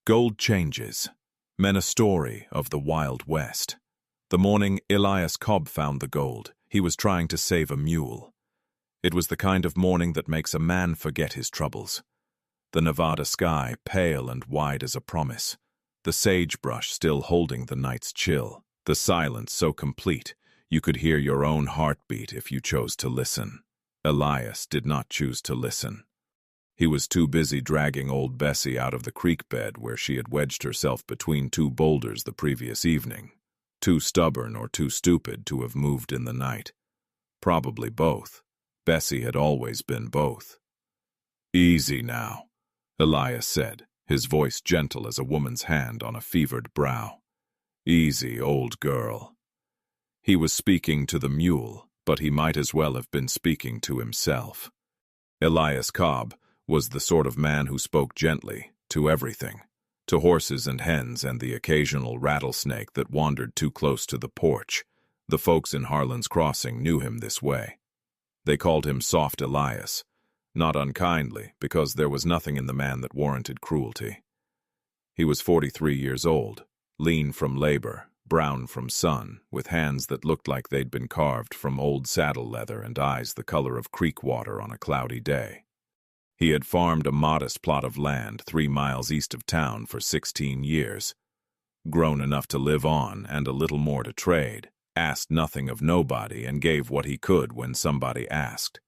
Gold changes. Men a story of the Wild West. The morning Elias Cobb found the gold, he was trying to save a mule. It was the kind of morning that makes a man forget his troubles. The Nevada sky pale and wide as a promise. The sagebrush still holding the night's chill. The silence so complete, you could hear your own heartbeat if you chose to listen. Elias did not choose to listen. He was too busy dragging old Bessie out of the creek bed where she had wedged herself between two boulders the previous evening. Too stubborn or too stupid to have moved in the night. Probably both. Bessie had always been both. "Easy now," Elias said, his voice gentle as a woman's hand on a fevered brow. "Easy, old girl." He was speaking to the mule, but he might as well have been speaking to himself. Elias Cobb was the sort of man who spoke gently to everything, to horses and hens and the occasional rattlesnake that wandered too close to the porch. The folks in Harlan's Crossing knew him this way. They called him Soft Elias, not unkindly, because there was nothing in the man that warranted cruelty. He was 43 years old, lean from labor, brown from sun, with hands that looked like they'd been carved from old saddle leather and eyes the color of creek water on a cloudy day. He had farmed a modest plot of land 3 miles east of town for 16 years, grown enough to live on and a little more to trade, asked nothing of nobody and gave what he could when somebody asked.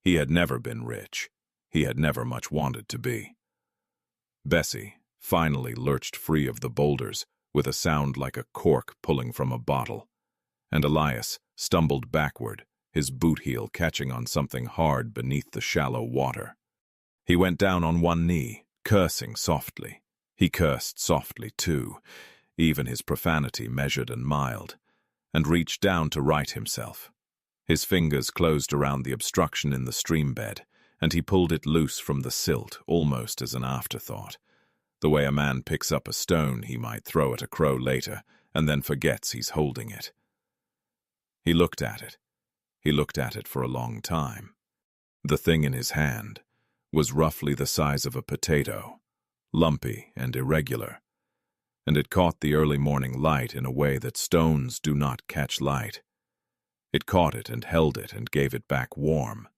He had never been rich. He had never much wanted to be. Bessie finally lurched free of the boulders with a sound like a cork pulling from a bottle, and Elias stumbled backward, his boot heel catching on something hard beneath the shallow water. He went down on one knee, cursing softly. He cursed softly, too, even his profanity measured and mild, and reached down to right himself. His fingers closed around the obstruction in the stream bed, and he pulled it loose from the silt, almost as an afterthought, the way a man picks up a stone he might throw at a crow later, and then forgets he's holding it. He looked at it. He looked at it for a long time. The thing in his hand was roughly the size of a potato, lumpy and irregular, and it caught the early morning light in a way that stones do not catch light. It caught it and held it and gave it back warm,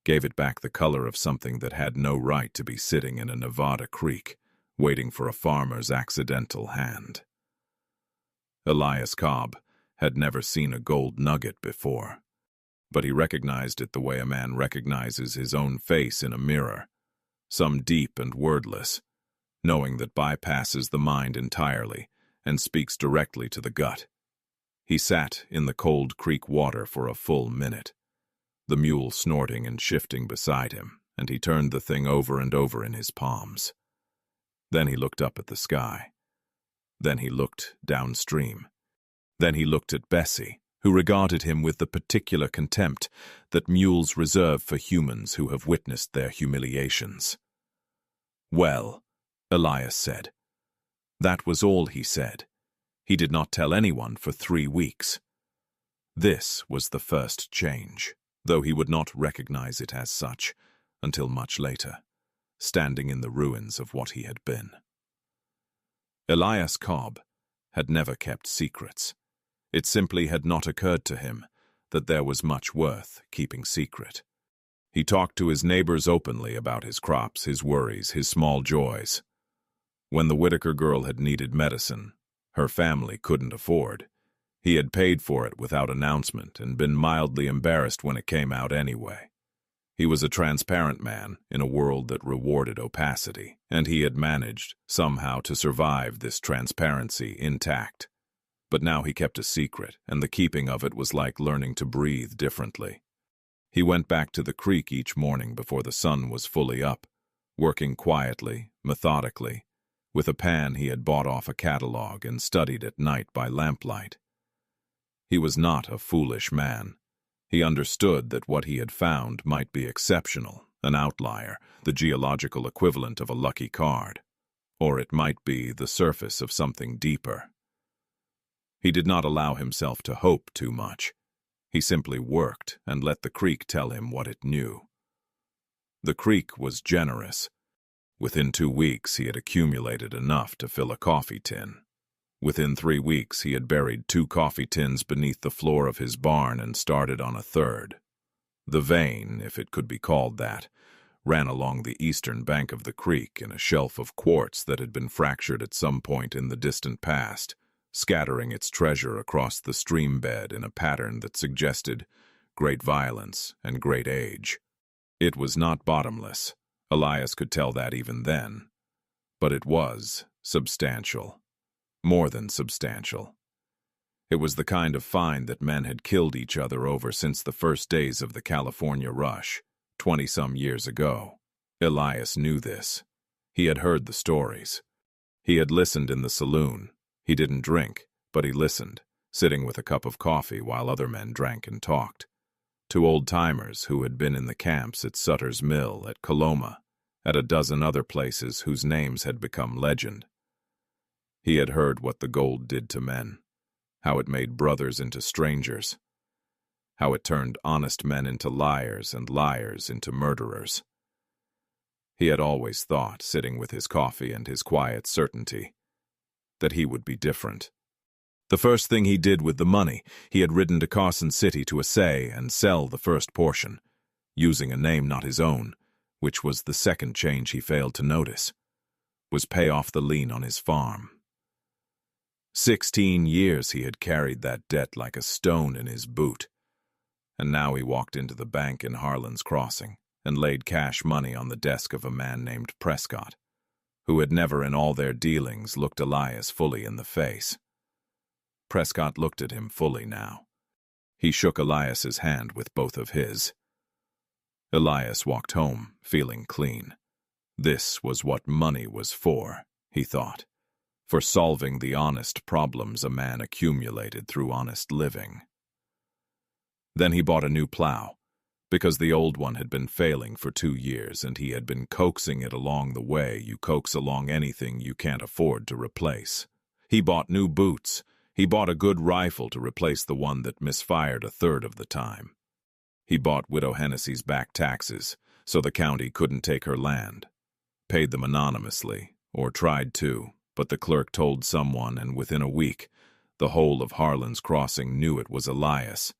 gave it back the color of something that had no right to be sitting in a Nevada creek, waiting for a farmer's accidental hand. Elias Cobb had never seen a gold nugget before, but he recognized it the way a man recognizes his own face in a mirror, some deep and wordless, knowing that bypasses the mind entirely and speaks directly to the gut. He sat in the cold creek water for a full minute, the mule snorting and shifting beside him, and he turned the thing over and over in his palms. Then he looked up at the sky. Then he looked downstream. Then he looked at Bessie, who regarded him with the particular contempt that mules reserve for humans who have witnessed their humiliations. "Well," Elias said. That was all he said. He did not tell anyone for 3 weeks. This was the first change, though he would not recognize it as such until much later, standing in the ruins of what he had been. Elias Cobb had never kept secrets. It simply had not occurred to him that there was much worth keeping secret. He talked to his neighbors openly about his crops, his worries, his small joys. When the Whitaker girl had needed medicine her family couldn't afford, he had paid for it without announcement and been mildly embarrassed when it came out anyway. He was a transparent man in a world that rewarded opacity, and he had managed, somehow, to survive this transparency intact. But now he kept a secret, and the keeping of it was like learning to breathe differently. He went back to the creek each morning before the sun was fully up, working quietly, methodically, with a pan he had bought off a catalog and studied at night by lamplight. He was not a foolish man. He understood that what he had found might be exceptional, an outlier, the geological equivalent of a lucky card, or it might be the surface of something deeper. He did not allow himself to hope too much. He simply worked and let the creek tell him what it knew. The creek was generous. Within 2 weeks, he had accumulated enough to fill a coffee tin. Within 3 weeks, he had buried 2 coffee tins beneath the floor of his barn and started on a third. The vein, if it could be called that, ran along the eastern bank of the creek in a shelf of quartz that had been fractured at some point in the distant past, scattering its treasure across the stream bed in a pattern that suggested great violence and great age. It was not bottomless. Elias could tell that even then. But it was substantial. More than substantial. It was the kind of find that men had killed each other over since the first days of the California rush, 20-some years ago. Elias knew this. He had heard the stories. He had listened in the saloon. He didn't drink, but he listened, sitting with a cup of coffee while other men drank and talked. To old-timers who had been in the camps at Sutter's Mill, at Coloma, at a dozen other places whose names had become legend. He had heard what the gold did to men, how it made brothers into strangers, how it turned honest men into liars and liars into murderers. He had always thought, sitting with his coffee and his quiet certainty, that he would be different. The first thing he did with the money, he had ridden to Carson City to assay and sell the first portion, using a name not his own, which was the second change he failed to notice, was pay off the lien on his farm. 16 years he had carried that debt like a stone in his boot, and now he walked into the bank in Harlan's Crossing and laid cash money on the desk of a man named Prescott, who had never in all their dealings looked Elias fully in the face. Prescott looked at him fully now. He shook Elias's hand with both of his. Elias walked home, feeling clean. This was what money was for, he thought. For solving the honest problems a man accumulated through honest living. Then he bought a new plow, because the old one had been failing for 2 years and he had been coaxing it along the way you coax along anything you can't afford to replace. He bought new boots. He bought a good rifle to replace the one that misfired a third of the time. He bought Widow Hennessy's back taxes, so the county couldn't take her land. Paid them anonymously, or tried to. But the clerk told someone, and within a week, the whole of Harlan's Crossing knew it was Elias,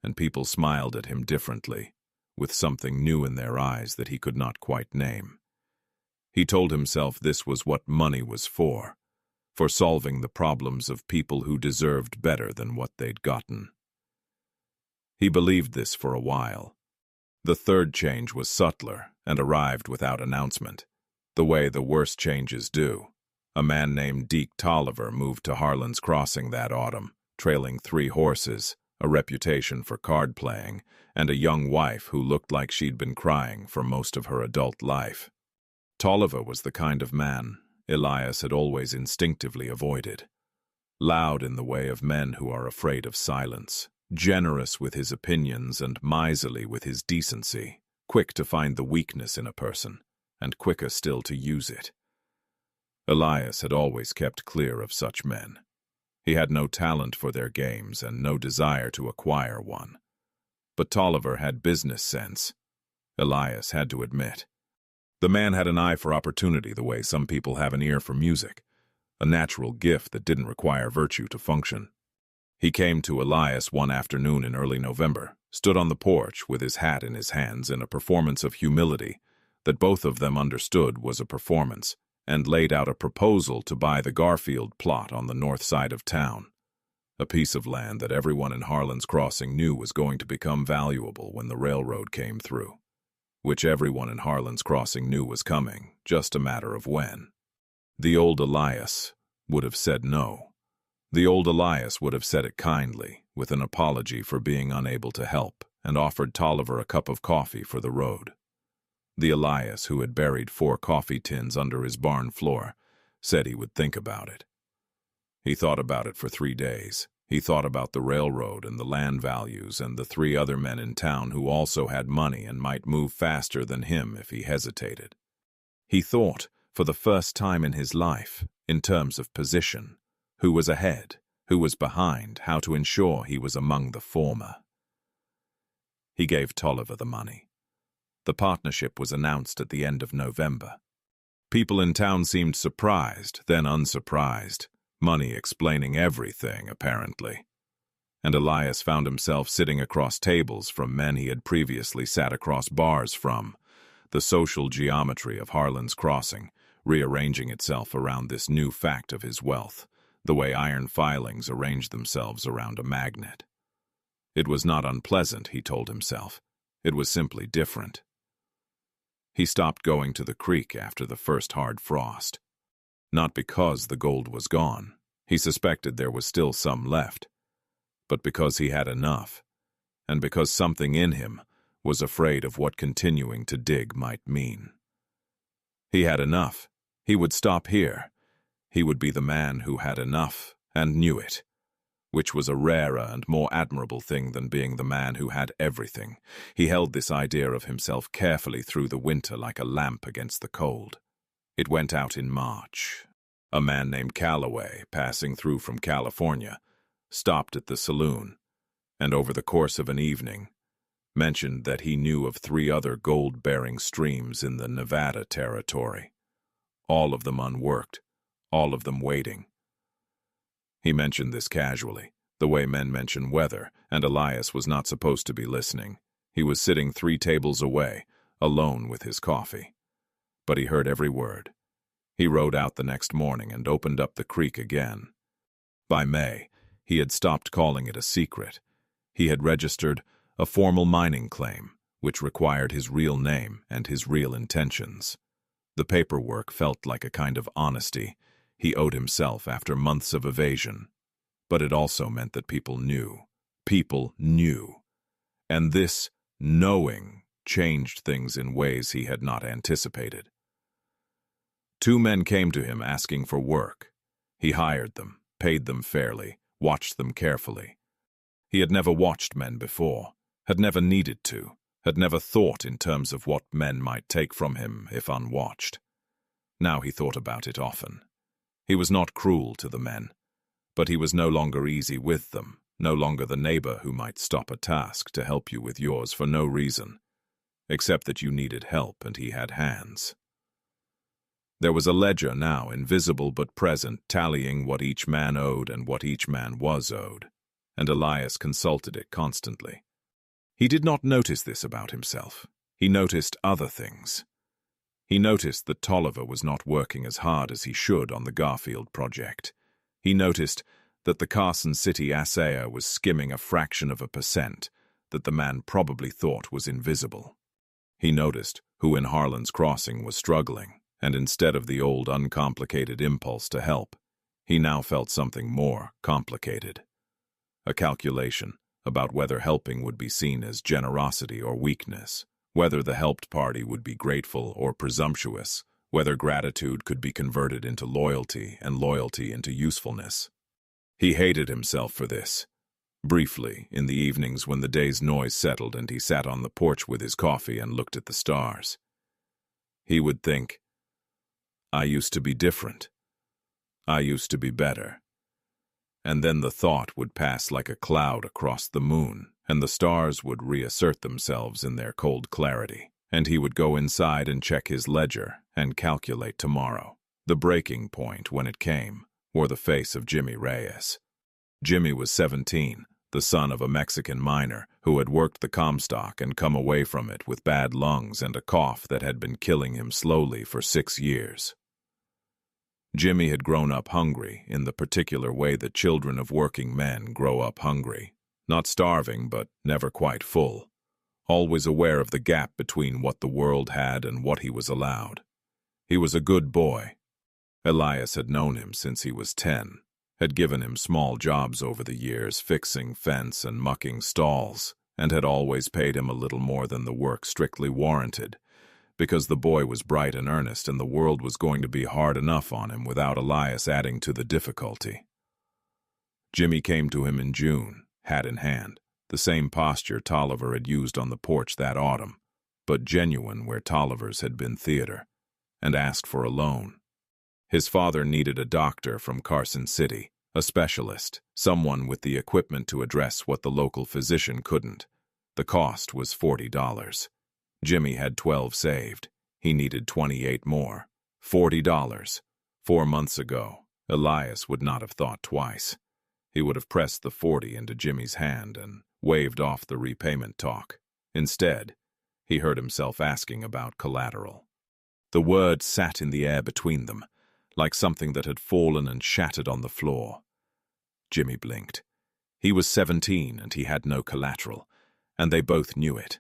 and people smiled at him differently, with something new in their eyes that he could not quite name. He told himself this was what money was for solving the problems of people who deserved better than what they'd gotten. He believed this for a while. The third change was subtler and arrived without announcement, the way the worst changes do. A man named Deke Tolliver moved to Harlan's Crossing that autumn, trailing 3 horses, a reputation for card playing, and a young wife who looked like she'd been crying for most of her adult life. Tolliver was the kind of man Elias had always instinctively avoided. Loud in the way of men who are afraid of silence, generous with his opinions and miserly with his decency, quick to find the weakness in a person, and quicker still to use it. Elias had always kept clear of such men. He had no talent for their games and no desire to acquire one. But Tolliver had business sense, Elias had to admit. The man had an eye for opportunity the way some people have an ear for music, a natural gift that didn't require virtue to function. He came to Elias one afternoon in early November, stood on the porch with his hat in his hands in a performance of humility that both of them understood was a performance, and laid out a proposal to buy the Garfield plot on the north side of town, a piece of land that everyone in Harlan's Crossing knew was going to become valuable when the railroad came through, which everyone in Harlan's Crossing knew was coming, just a matter of when. The old Elias would have said no. The old Elias would have said it kindly, with an apology for being unable to help, and offered Tolliver a cup of coffee for the road. The Elias who had buried 4 coffee tins under his barn floor said he would think about it. He thought about it for 3 days. He thought about the railroad and the land values and the 3 other men in town who also had money and might move faster than him if he hesitated. He thought, for the first time in his life, in terms of position, who was ahead, who was behind, how to ensure he was among the former. He gave Tolliver the money. The partnership was announced at the end of November. People in town seemed surprised, then unsurprised. Money explaining everything, apparently. And Elias found himself sitting across tables from men he had previously sat across bars from. The social geometry of Harlan's Crossing, rearranging itself around this new fact of his wealth, the way iron filings arranged themselves around a magnet. It was not unpleasant, he told himself. It was simply different. He stopped going to the creek after the first hard frost. Not because the gold was gone. He suspected there was still some left. But because he had enough, and because something in him was afraid of what continuing to dig might mean. He had enough. He would stop here. He would be the man who had enough and knew it, which was a rarer and more admirable thing than being the man who had everything. He held this idea of himself carefully through the winter like a lamp against the cold. It went out in March. A man named Calloway, passing through from California, stopped at the saloon, and over the course of an evening, mentioned that he knew of 3 other gold-bearing streams in the Nevada territory, all of them unworked, all of them waiting. He mentioned this casually, the way men mention weather, and Elias was not supposed to be listening. He was sitting 3 tables away, alone with his coffee. But he heard every word. He rode out the next morning and opened up the creek again. By May, he had stopped calling it a secret. He had registered a formal mining claim, which required his real name and his real intentions. The paperwork felt like a kind of honesty he owed himself after months of evasion. But it also meant that people knew. People knew. And this knowing changed things in ways he had not anticipated. 2 men came to him asking for work. He hired them, paid them fairly, watched them carefully. He had never watched men before, had never needed to, had never thought in terms of what men might take from him if unwatched. Now he thought about it often. He was not cruel to the men, but he was no longer easy with them, no longer the neighbor who might stop a task to help you with yours for no reason, except that you needed help and he had hands. There was a ledger now, invisible but present, tallying what each man owed and what each man was owed, and Elias consulted it constantly. He did not notice this about himself. He noticed other things. He noticed that Tolliver was not working as hard as he should on the Garfield project. He noticed that the Carson City assayer was skimming a fraction of a percent that the man probably thought was invisible. He noticed who in Harlan's Crossing was struggling, and instead of the old uncomplicated impulse to help, he now felt something more complicated. A calculation about whether helping would be seen as generosity or weakness, whether the helped party would be grateful or presumptuous, whether gratitude could be converted into loyalty and loyalty into usefulness. He hated himself for this. Briefly, in the evenings when the day's noise settled and he sat on the porch with his coffee and looked at the stars, he would think, I used to be different. I used to be better. And then the thought would pass like a cloud across the moon, and the stars would reassert themselves in their cold clarity, and he would go inside and check his ledger and calculate tomorrow. The breaking point, when it came, wore the face of Jimmy Reyes. Jimmy was 17, the son of a Mexican miner who had worked the Comstock and come away from it with bad lungs and a cough that had been killing him slowly for 6 years. Jimmy had grown up hungry in the particular way that children of working men grow up hungry. Not starving, but never quite full. Always aware of the gap between what the world had and what he was allowed. He was a good boy. Elias had known him since he was 10, had given him small jobs over the years, fixing fence and mucking stalls, and had always paid him a little more than the work strictly warranted, because the boy was bright and earnest and the world was going to be hard enough on him without Elias adding to the difficulty. Jimmy came to him in June, hat in hand, the same posture Tolliver had used on the porch that autumn, but genuine where Tolliver's had been theater, and asked for a loan. His father needed a doctor from Carson City, a specialist, someone with the equipment to address what the local physician couldn't. The cost was $40. Jimmy had 12 saved. He needed 28 more. $40. 4 months ago, Elias would not have thought twice. He would have pressed the 40 into Jimmy's hand and waved off the repayment talk. Instead, he heard himself asking about collateral. The word sat in the air between them, like something that had fallen and shattered on the floor. Jimmy blinked. He was 17 and he had no collateral, and they both knew it.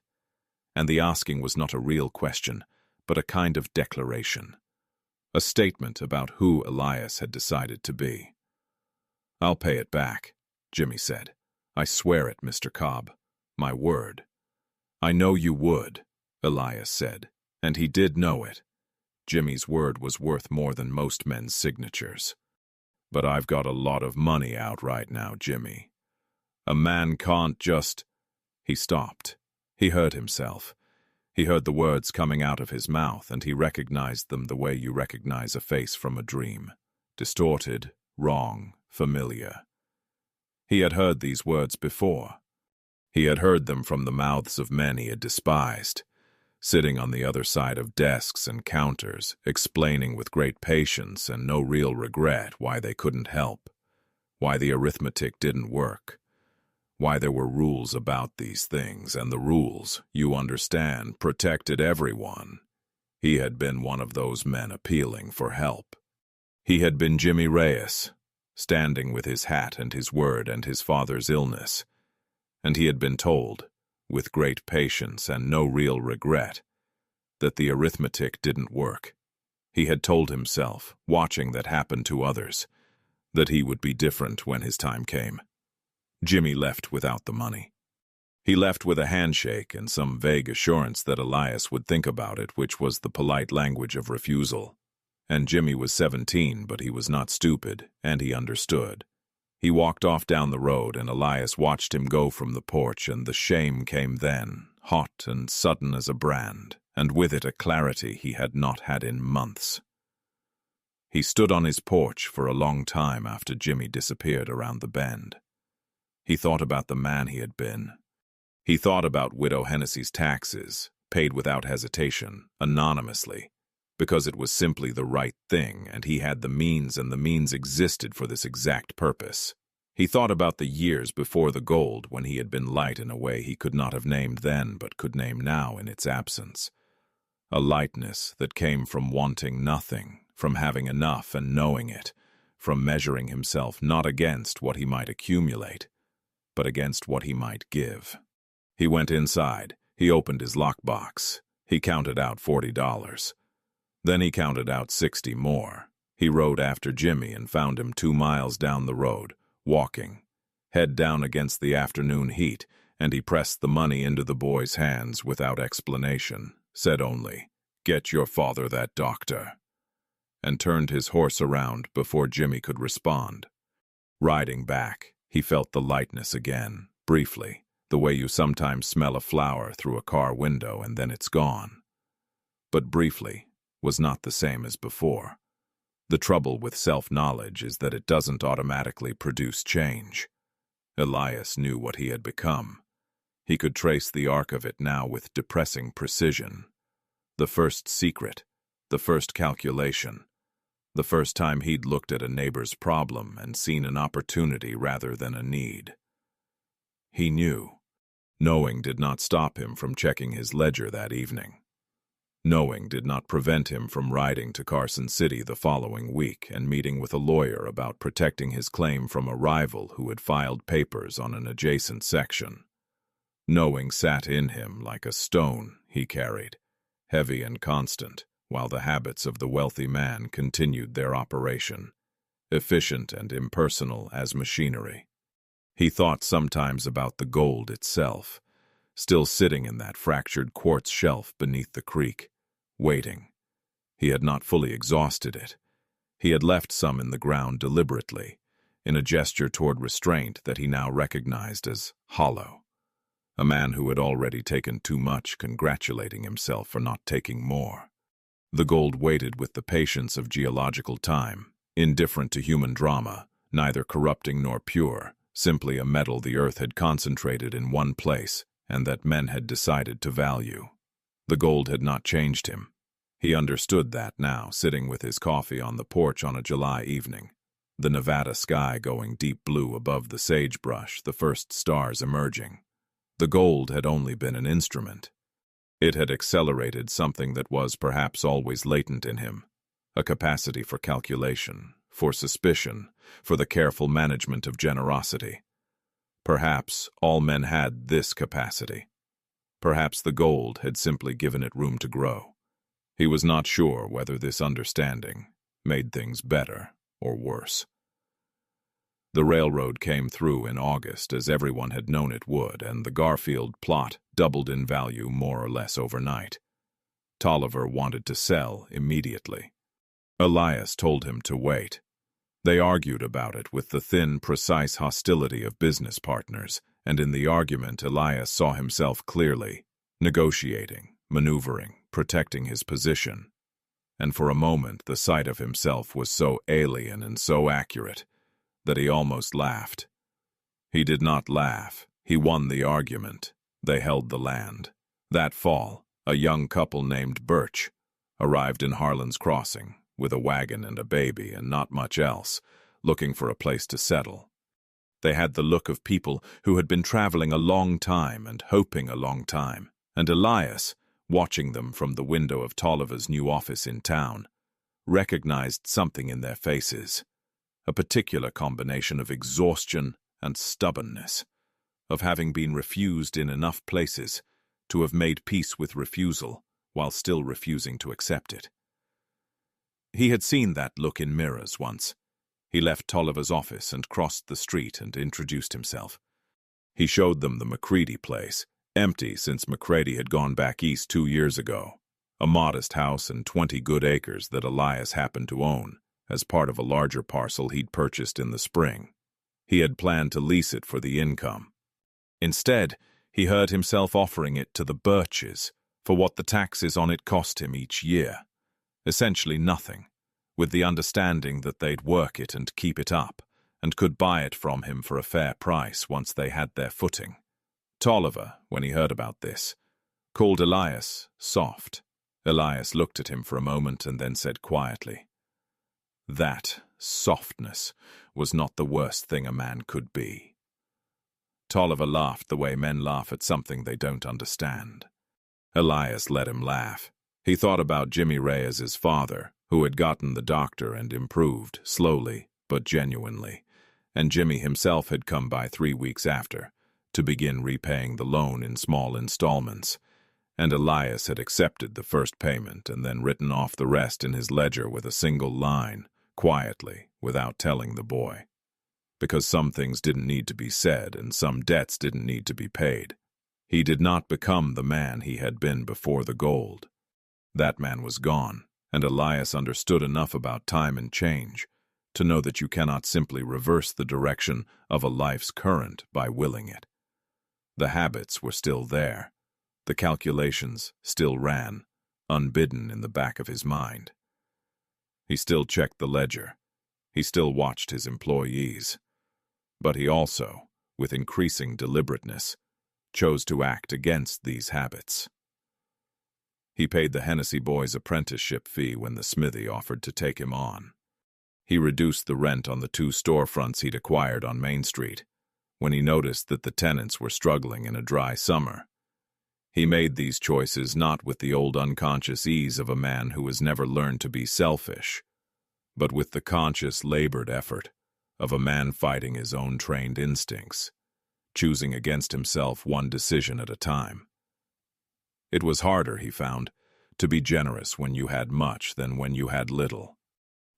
And the asking was not a real question, but a kind of declaration. A statement about who Elias had decided to be. "I'll pay it back," Jimmy said. "I swear it, Mr. Cobb. My word." "I know you would," Elias said, and he did know it. Jimmy's word was worth more than most men's signatures. "But I've got a lot of money out right now, Jimmy. A man can't just—" He stopped. He heard himself. He heard the words coming out of his mouth, and he recognized them the way you recognize a face from a dream. Distorted, wrong, familiar. He had heard these words before. He had heard them from the mouths of men he had despised, sitting on the other side of desks and counters, explaining with great patience and no real regret why they couldn't help, why the arithmetic didn't work, why there were rules about these things, and the rules, you understand, protected everyone. He had been one of those men appealing for help. He had been Jimmy Reyes, standing with his hat and his word and his father's illness, and he had been told, with great patience and no real regret, that the arithmetic didn't work. He had told himself, watching that happen to others, that he would be different when his time came. Jimmy left without the money. He left with a handshake and some vague assurance that Elias would think about it, which was the polite language of refusal. And Jimmy was 17, but he was not stupid, and he understood. He walked off down the road, and Elias watched him go from the porch, and the shame came then, hot and sudden as a brand, and with it a clarity he had not had in months. He stood on his porch for a long time after Jimmy disappeared around the bend. He thought about the man he had been. He thought about Widow Hennessy's taxes, paid without hesitation, anonymously, because it was simply the right thing, and he had the means, and the means existed for this exact purpose. He thought about the years before the gold, when he had been light in a way he could not have named then, but could name now in its absence. A lightness that came from wanting nothing, from having enough and knowing it, from measuring himself not against what he might accumulate, but against what he might give. He went inside. He opened his lockbox. He counted out $40. Then he counted out 60 more. He rode after Jimmy and found him 2 miles down the road, walking, head down against the afternoon heat, and he pressed the money into the boy's hands without explanation, said only, "Get your father that doctor," and turned his horse around before Jimmy could respond. Riding back, he felt the lightness again, briefly, the way you sometimes smell a flower through a car window and then it's gone. But briefly was not the same as before. The trouble with self-knowledge is that it doesn't automatically produce change. Elias knew what he had become. He could trace the arc of it now with depressing precision. The first secret, the first calculation, the first time he'd looked at a neighbor's problem and seen an opportunity rather than a need. He knew. Knowing did not stop him from checking his ledger that evening. Knowing did not prevent him from riding to Carson City the following week and meeting with a lawyer about protecting his claim from a rival who had filed papers on an adjacent section. Knowing sat in him like a stone he carried, heavy and constant, while the habits of the wealthy man continued their operation, efficient and impersonal as machinery. He thought sometimes about the gold itself, still sitting in that fractured quartz shelf beneath the creek, waiting. He had not fully exhausted it. He had left some in the ground deliberately, in a gesture toward restraint that he now recognized as hollow. A man who had already taken too much, congratulating himself for not taking more. The gold waited with the patience of geological time, indifferent to human drama, neither corrupting nor pure, simply a metal the earth had concentrated in one place and that men had decided to value. The gold had not changed him. He understood that now, sitting with his coffee on the porch on a July evening. The Nevada sky going deep blue above the sagebrush, the first stars emerging. The gold had only been an instrument. It had accelerated something that was perhaps always latent in him, a capacity for calculation, for suspicion, for the careful management of generosity. Perhaps all men had this capacity. Perhaps the gold had simply given it room to grow. He was not sure whether this understanding made things better or worse. The railroad came through in August, as everyone had known it would, and the Garfield plot doubled in value more or less overnight. Tolliver wanted to sell immediately. Elias told him to wait. They argued about it with the thin, precise hostility of business partners, and in the argument Elias saw himself clearly, negotiating, maneuvering, protecting his position. And for a moment the sight of himself was so alien and so accurate that he almost laughed. He did not laugh. He won the argument. They held the land. That fall, a young couple named Birch arrived in Harlan's Crossing with a wagon and a baby and not much else, looking for a place to settle. They had the look of people who had been traveling a long time and hoping a long time, and Elias, watching them from the window of Tolliver's new office in town, recognized something in their faces, a particular combination of exhaustion and stubbornness, of having been refused in enough places to have made peace with refusal while still refusing to accept it. He had seen that look in mirrors once. He left Tolliver's office and crossed the street and introduced himself. He showed them the McCready place, empty since McCready had gone back east 2 years ago, a modest house and 20 good acres that Elias happened to own, as part of a larger parcel he'd purchased in the spring. He had planned to lease it for the income. Instead, he heard himself offering it to the Birches for what the taxes on it cost him each year. Essentially nothing, with the understanding that they'd work it and keep it up, and could buy it from him for a fair price once they had their footing. Tolliver, when he heard about this, called Elias soft. Elias looked at him for a moment and then said quietly, "That softness was not the worst thing a man could be." Tolliver laughed the way men laugh at something they don't understand. Elias let him laugh. He thought about Jimmy Reyes's father, who had gotten the doctor and improved, slowly but genuinely, and Jimmy himself had come by 3 weeks after, to begin repaying the loan in small installments, and Elias had accepted the first payment and then written off the rest in his ledger with a single line, quietly, without telling the boy. Because some things didn't need to be said and some debts didn't need to be paid. He did not become the man he had been before the gold. That man was gone, and Elias understood enough about time and change to know that you cannot simply reverse the direction of a life's current by willing it. The habits were still there. The calculations still ran, unbidden in the back of his mind. He still checked the ledger. He still watched his employees. But he also, with increasing deliberateness, chose to act against these habits. He paid the Hennessy boys' apprenticeship fee when the smithy offered to take him on. He reduced the rent on the 2 storefronts he'd acquired on Main Street, when he noticed that the tenants were struggling in a dry summer. He made these choices not with the old unconscious ease of a man who has never learned to be selfish, but with the conscious, labored effort of a man fighting his own trained instincts, choosing against himself one decision at a time. It was harder, he found, to be generous when you had much than when you had little.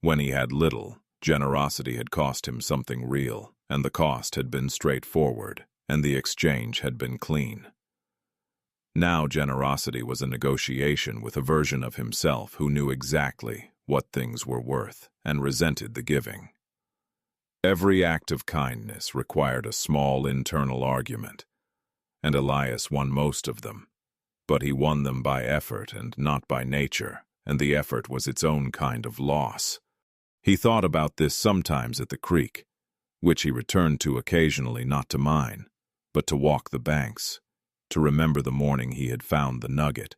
When he had little, generosity had cost him something real, and the cost had been straightforward, and the exchange had been clean. Now generosity was a negotiation with a version of himself who knew exactly what things were worth and resented the giving. Every act of kindness required a small internal argument, and Elias won most of them. But he won them by effort and not by nature, and the effort was its own kind of loss. He thought about this sometimes at the creek, which he returned to occasionally not to mine, but to walk the banks, to remember the morning he had found the nugget,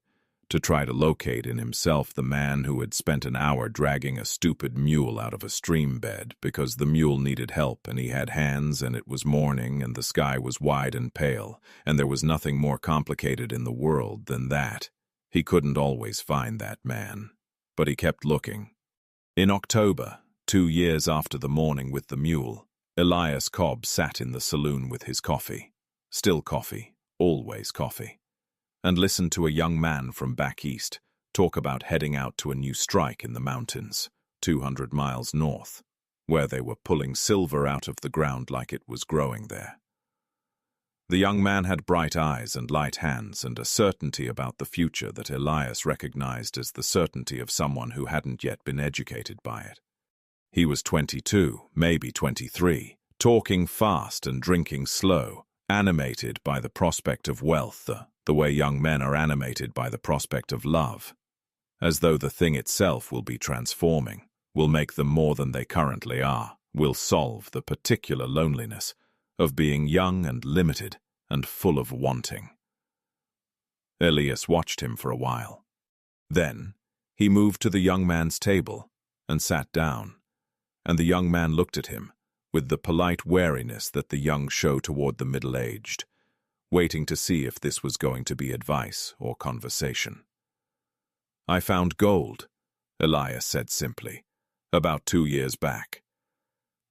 to try to locate in himself the man who had spent an hour dragging a stupid mule out of a stream bed because the mule needed help and he had hands and it was morning and the sky was wide and pale and there was nothing more complicated in the world than that. He couldn't always find that man, but he kept looking. In October, 2 years after the morning with the mule, Elias Cobb sat in the saloon with his coffee, still coffee, always coffee, and listened to a young man from back east talk about heading out to a new strike in the mountains, 200 miles north, where they were pulling silver out of the ground like it was growing there. The young man had bright eyes and light hands and a certainty about the future that Elias recognized as the certainty of someone who hadn't yet been educated by it. He was 22, maybe 23, talking fast and drinking slow, animated by the prospect of wealth, the way young men are animated by the prospect of love, as though the thing itself will be transforming, will make them more than they currently are, will solve the particular loneliness of being young and limited and full of wanting. Elias watched him for a while. Then he moved to the young man's table and sat down, and the young man looked at him with the polite wariness that the young show toward the middle-aged, waiting to see if this was going to be advice or conversation. "I found gold," Elias said simply, "about 2 years back."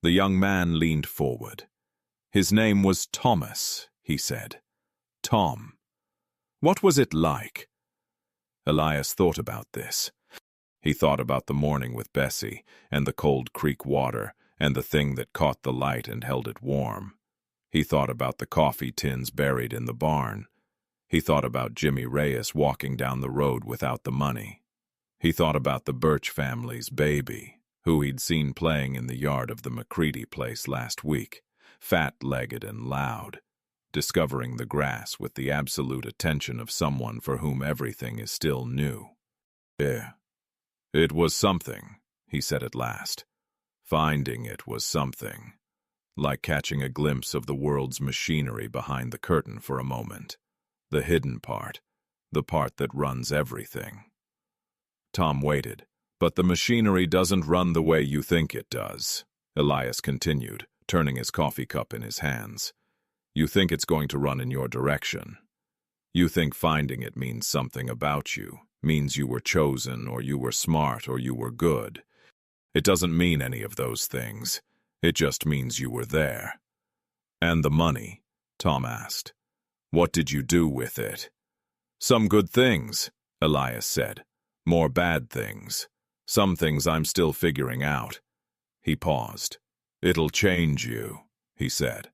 The young man leaned forward. "His name was Thomas," he said. "Tom. What was it like?" Elias thought about this. He thought about the morning with Bessie, and the cold creek water, and the thing that caught the light and held it warm. He thought about the coffee tins buried in the barn. He thought about Jimmy Reyes walking down the road without the money. He thought about the Birch family's baby, who he'd seen playing in the yard of the McCready place last week, fat-legged and loud, discovering the grass with the absolute attention of someone for whom everything is still new. "Yeah, it was something," he said at last. "Finding it was something. Like catching a glimpse of the world's machinery behind the curtain for a moment. The hidden part, the part that runs everything." Tom waited. "But the machinery doesn't run the way you think it does," Elias continued, turning his coffee cup in his hands. "You think it's going to run in your direction. You think finding it means something about you, means you were chosen, or you were smart, or you were good. It doesn't mean any of those things. It just means you were there." "And the money?" Tom asked. "What did you do with it?" "Some good things," Elias said. "More bad things. Some things I'm still figuring out." He paused. "It'll change you," he said.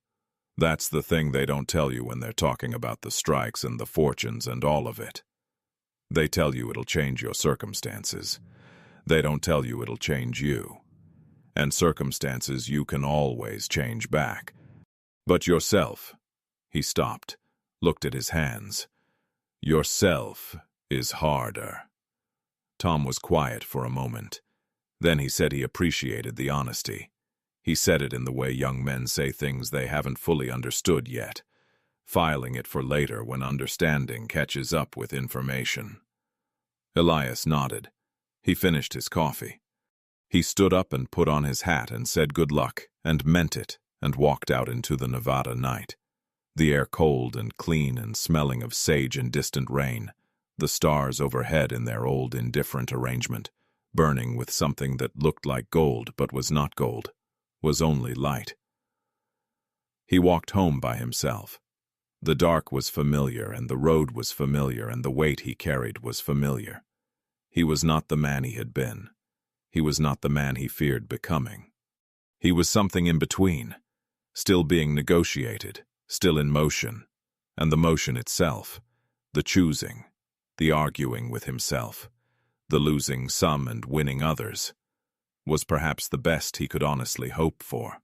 "That's the thing they don't tell you when they're talking about the strikes and the fortunes and all of it. They tell you it'll change your circumstances. They don't tell you it'll change you. And circumstances you can always change back. But yourself," he stopped, looked at his hands. "Yourself is harder." Tom was quiet for a moment. Then he said he appreciated the honesty. He said it in the way young men say things they haven't fully understood yet, filing it for later when understanding catches up with information. Elias nodded. He finished his coffee. He stood up and put on his hat and said good luck, and meant it, and walked out into the Nevada night. The air cold and clean and smelling of sage and distant rain, the stars overhead in their old indifferent arrangement, burning with something that looked like gold but was not gold, was only light. He walked home by himself. The dark was familiar, and the road was familiar, and the weight he carried was familiar. He was not the man he had been. He was not the man he feared becoming. He was something in between, still being negotiated, still in motion, and the motion itself, the choosing, the arguing with himself, the losing some and winning others, was perhaps the best he could honestly hope for.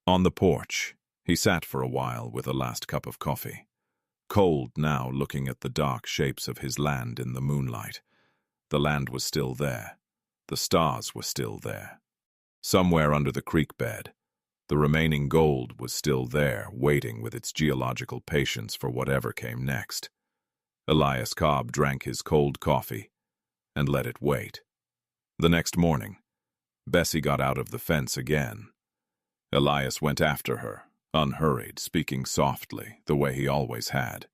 On the porch, he sat for a while with a last cup of coffee, cold now, looking at the dark shapes of his land in the moonlight. The land was still there. The stars were still there. Somewhere under the creek bed, the remaining gold was still there, waiting with its geological patience for whatever came next. Elias Cobb drank his cold coffee and let it wait. The next morning, Bessie got out of the fence again. Elias went after her, unhurried, speaking softly, the way he always had.